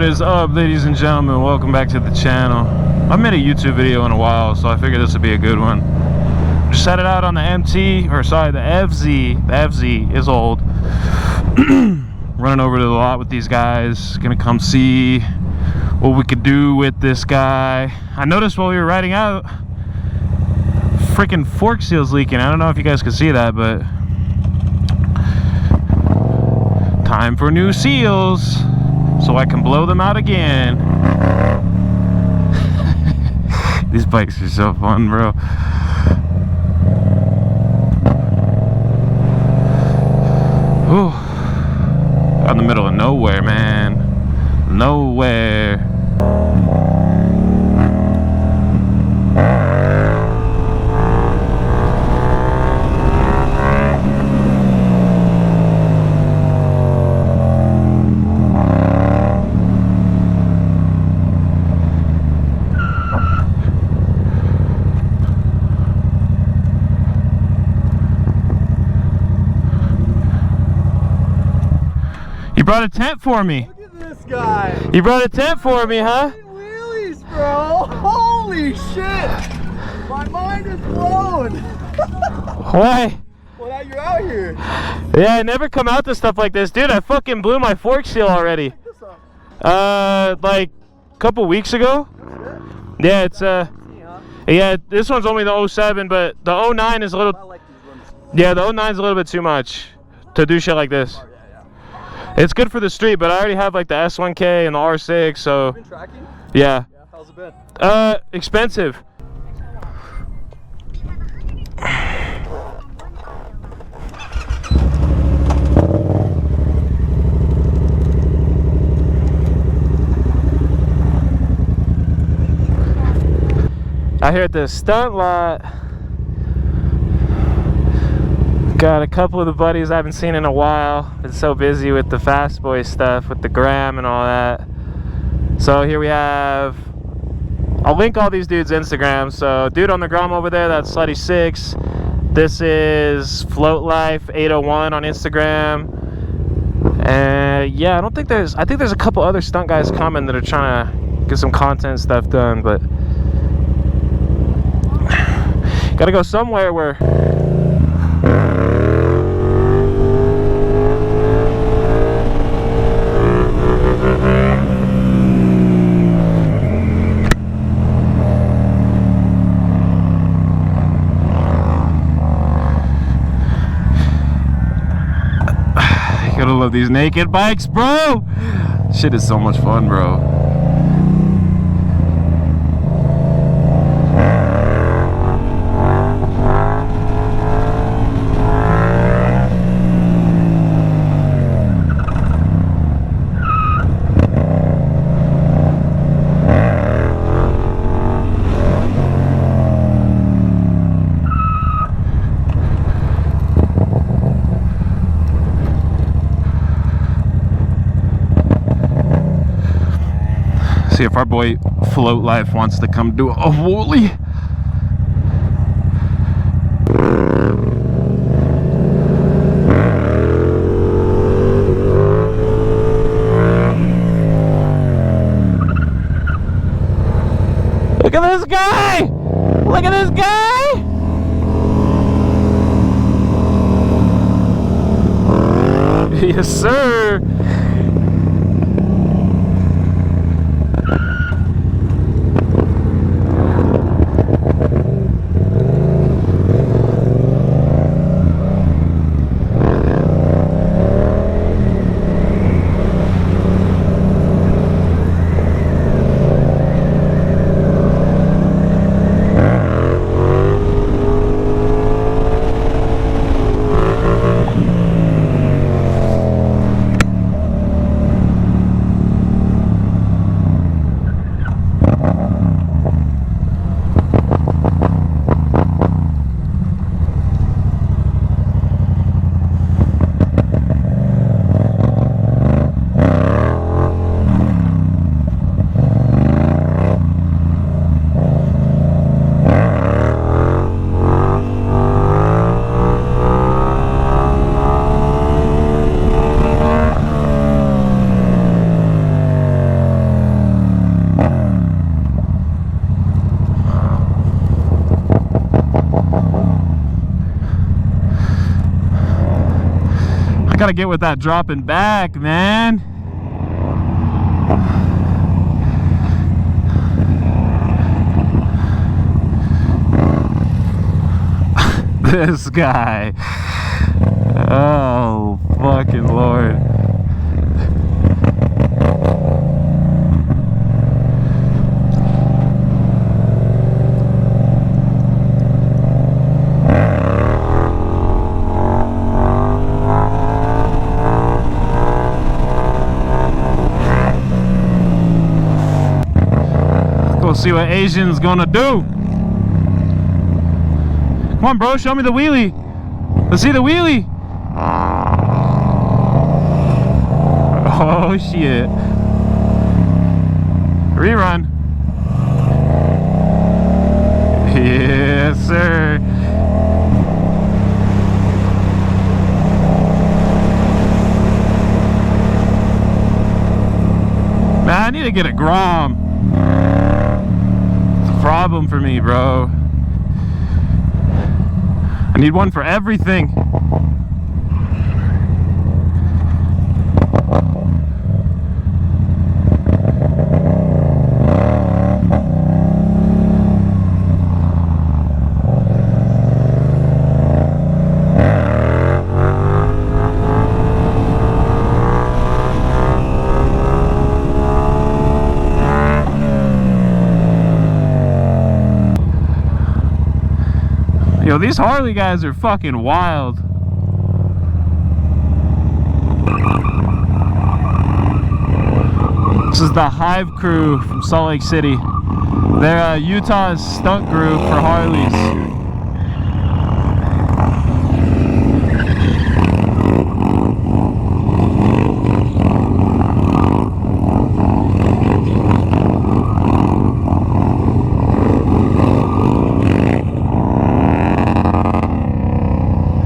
is up, ladies and gentlemen? Welcome back to the channel. I made a YouTube video in a while, so I figured this would be a good one. Just had it out on the MT, or sorry, the FZ. The FZ is old. Running over to the lot with these guys. Gonna come see what we could do with this guy. I noticed while we were riding out, freaking fork seal's leaking. I don't know if you guys can see that, but time for new seals so I can blow them out again. These bikes are so fun, bro. Whew. Out in the middle of nowhere, man. Nowhere. You brought a tent for me. Look at this guy. You brought a tent for me, huh? Wheelies, bro. Holy shit. My mind is blown. Why? Well, now you're out here. Yeah, I never come out to stuff like this. Dude, I fucking blew my fork seal already. Like a couple weeks ago. Yeah, it's yeah, this one's only the 07, but the 09 is a little, yeah, the 09 is a little bit too much to do shit like this. It's good for the street, but I already have like the S1K and the R6, so. Been tracking? Yeah. How's it been? Expensive. Out here at the stunt lot, got a couple of the buddies I haven't seen in a while. Been so busy with the Fast Boy stuff, with the gram and all that. So here we have, I'll link all these dudes' Instagram. So dude on the gram over there, that's Slutty6. This is Float Life 801 on Instagram. And yeah, I think there's a couple other stunt guys coming that are trying to get some content stuff done, but gotta go somewhere where gotta love these naked bikes, bro. Shit is so much fun, bro. See if our boy Float Life wants to come do a wheelie. Look at this guy! Look at this guy! Yes, sir. I gotta get with that dropping back, man. This guy. Oh, fucking Lord. Go see what Asian's gonna do. Come on, bro, show me the wheelie. Let's see the wheelie. Oh, shit. Rerun. Yes, sir. Man, I need to get a Grom. It's a problem for me, bro. I need one for everything. Yo, these Harley guys are fucking wild. This is the Hive crew from Salt Lake City. They're Utah's stunt group for Harleys.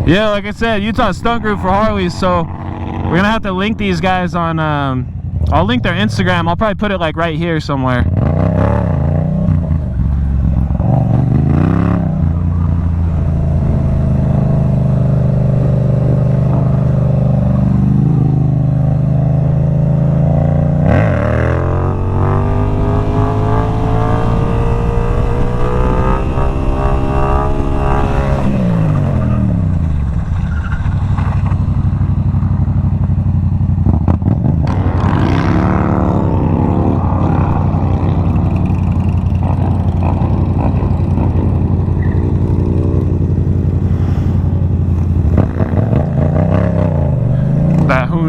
Yeah, like I said, Utah stunt group for Harleys, so we're gonna have to link these guys on, I'll link their Instagram. I'll probably put it like right here somewhere.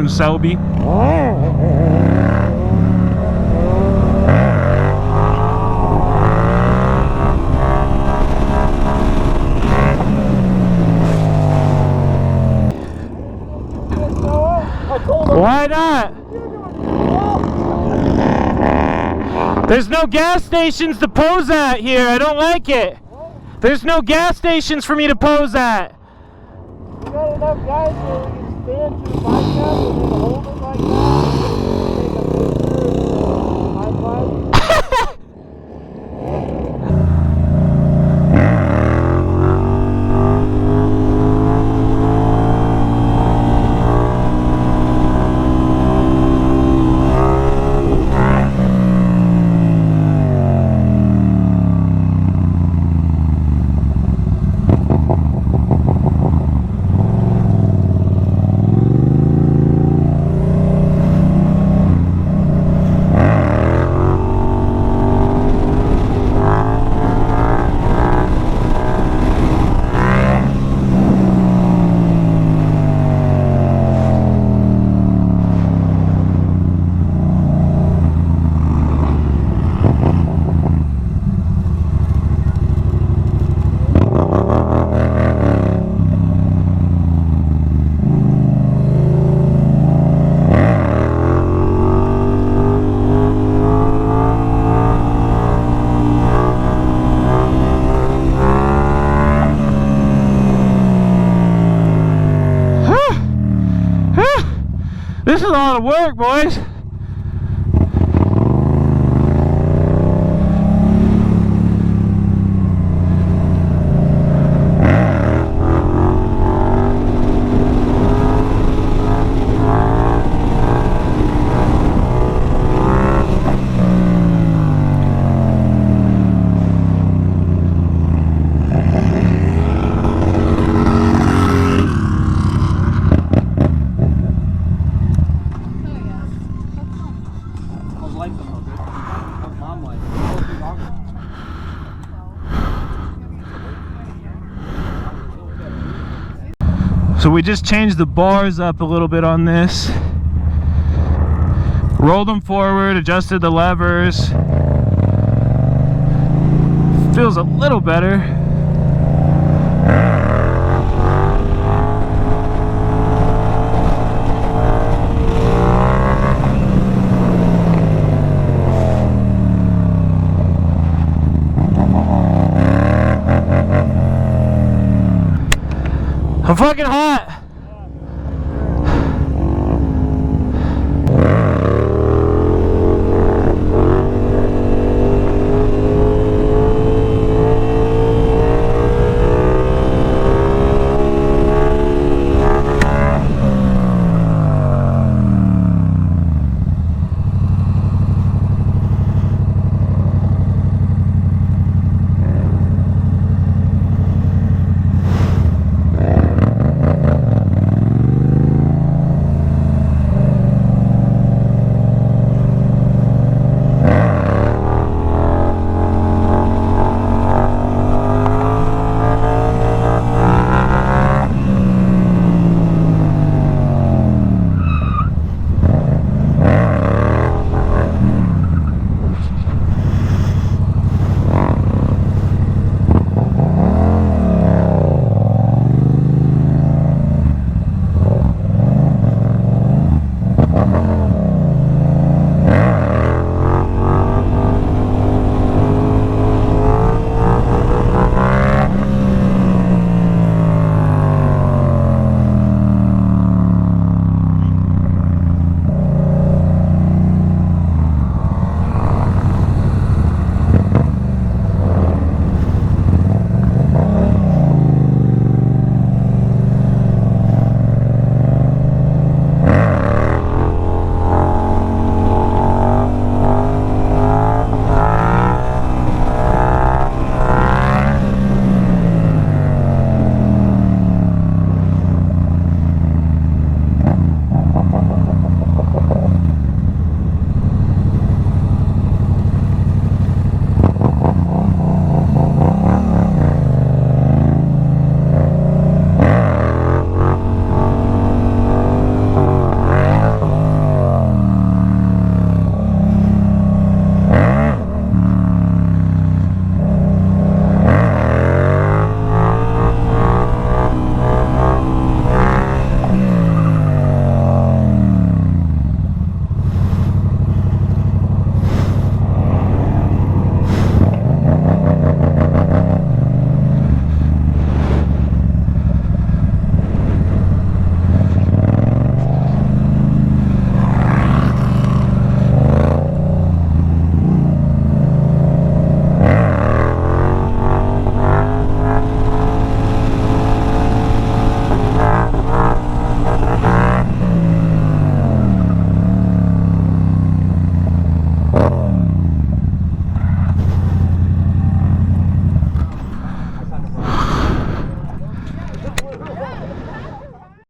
Selby. Why not? There's no gas stations to pose at here. I don't like it. There's no gas stations for me to pose at. You got enough guys where we can stand your bike up and then hold it like that. Take a picture and high five. This is a lot of work, boys. So we just changed the bars up a little bit on this. Rolled them forward, adjusted the levers. Feels a little better. I'm fucking hot.